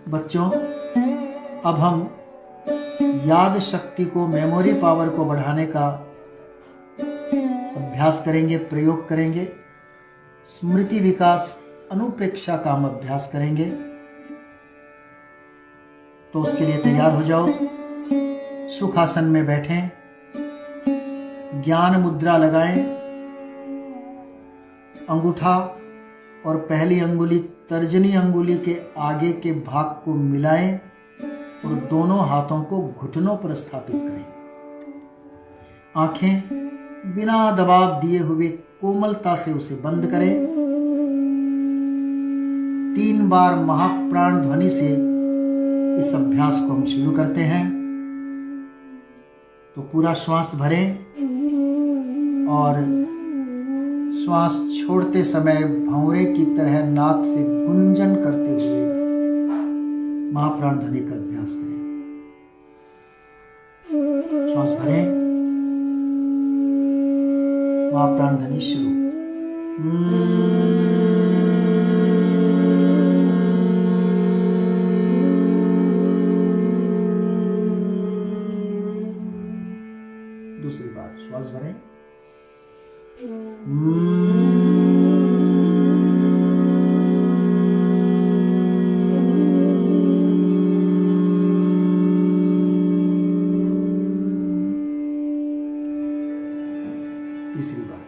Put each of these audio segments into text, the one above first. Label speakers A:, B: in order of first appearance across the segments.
A: बच्चों, अब हम याद शक्ति को, मेमोरी पावर को बढ़ाने का अभ्यास करेंगे, प्रयोग करेंगे। स्मृति विकास अनुप्रेक्षा का हम अभ्यास करेंगे। तो उसके लिए तैयार हो जाओ। सुखासन में बैठें, ज्ञान मुद्रा लगाएं, अंगूठा और पहली अंगुली तर्जनी अंगुली के आगे के भाग को मिलाएं और दोनों हाथों को घुटनों पर स्थापित करें। आंखें बिना दबाव दिए हुए कोमलता से उसे बंद करें। 3 बार महाप्राण ध्वनि से इस अभ्यास को हम शुरू करते हैं। तो पूरा श्वास भरें और श्वास छोड़ते समय भंवरे की तरह नाक से गुंजन करते हुए महाप्राण ध्वनि का अभ्यास करें। श्वास भरें, महाप्राण ध्वनि शुरू। दूसरी बार श्वास भरें। तीसरी बार।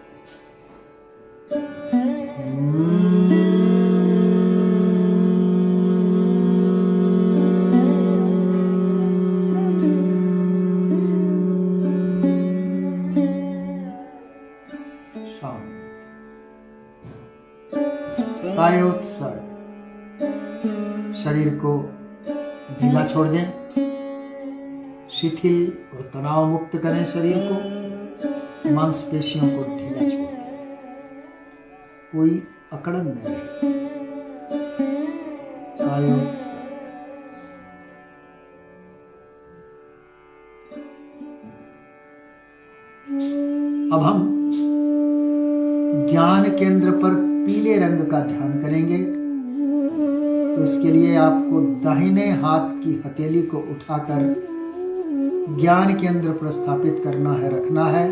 A: कायोत्सर्ग। शरीर को ढीला छोड़ दें, शिथिल और तनाव मुक्त करें शरीर को, मांसपेशियों को ढीला छोड़ दें, कोई अकड़न न रहे। कायोत्सर्ग। अब हम ज्ञान केंद्र पर पीले रंग का ध्यान करेंगे। तो इसके लिए आपको दाहिने हाथ की हथेली को उठाकर ज्ञान केंद्र पर स्थापित करना है, रखना है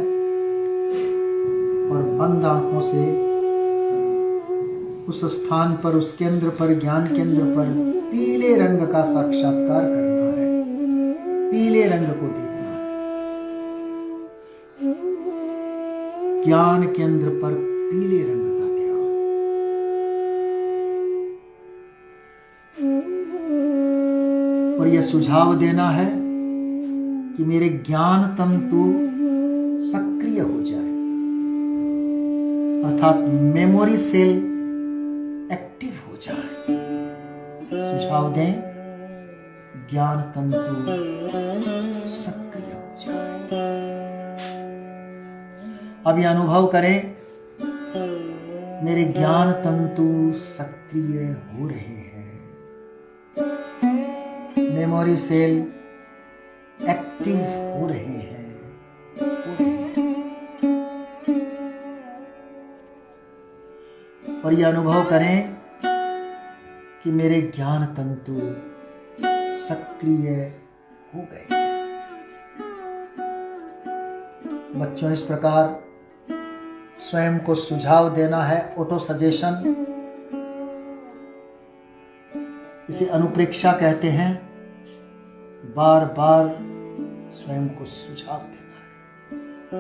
A: और बंद आंखों से उस स्थान पर, उस केंद्र पर, ज्ञान केंद्र पर पीले रंग का साक्षात्कार करना है, पीले रंग को देखना है। ज्ञान केंद्र पर पीले रंग का ध्यान। और यह सुझाव देना है कि मेरे ज्ञान तंतु सक्रिय हो जाए, अर्थात मेमोरी सेल एक्टिव हो जाए। सुझाव दें, ज्ञान तंतु सक्रिय हो जाए। अब यह अनुभव करें, मेरे ज्ञान तंतु सक्रिय हो रहे हैं, मेमोरी सेल एक्टिव हो रहे हैं, और यह अनुभव करें कि मेरे ज्ञान तंतु सक्रिय हो गए। बच्चों, इस प्रकार स्वयं को सुझाव देना है, ऑटो सजेशन, इसे अनुप्रेक्षा कहते हैं। बार बार स्वयं को सुझाव देना है,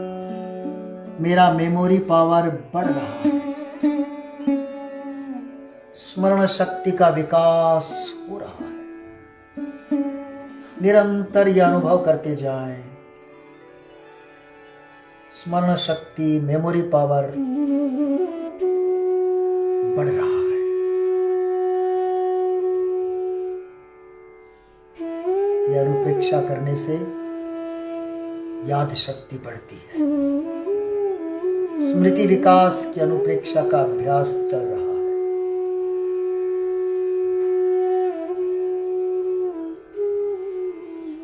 A: मेरा मेमोरी पावर बढ़ रहा है, स्मरण शक्ति का विकास हो रहा है। निरंतर यह अनुभव करते जाएं, स्मरण शक्ति, मेमोरी पावर बढ़ रहा है। यह अनुप्रेक्षा करने से याद शक्ति बढ़ती है। स्मृति विकास की अनुप्रेक्षा का अभ्यास चल रहा है।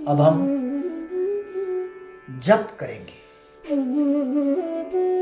A: अब हम जप करेंगे।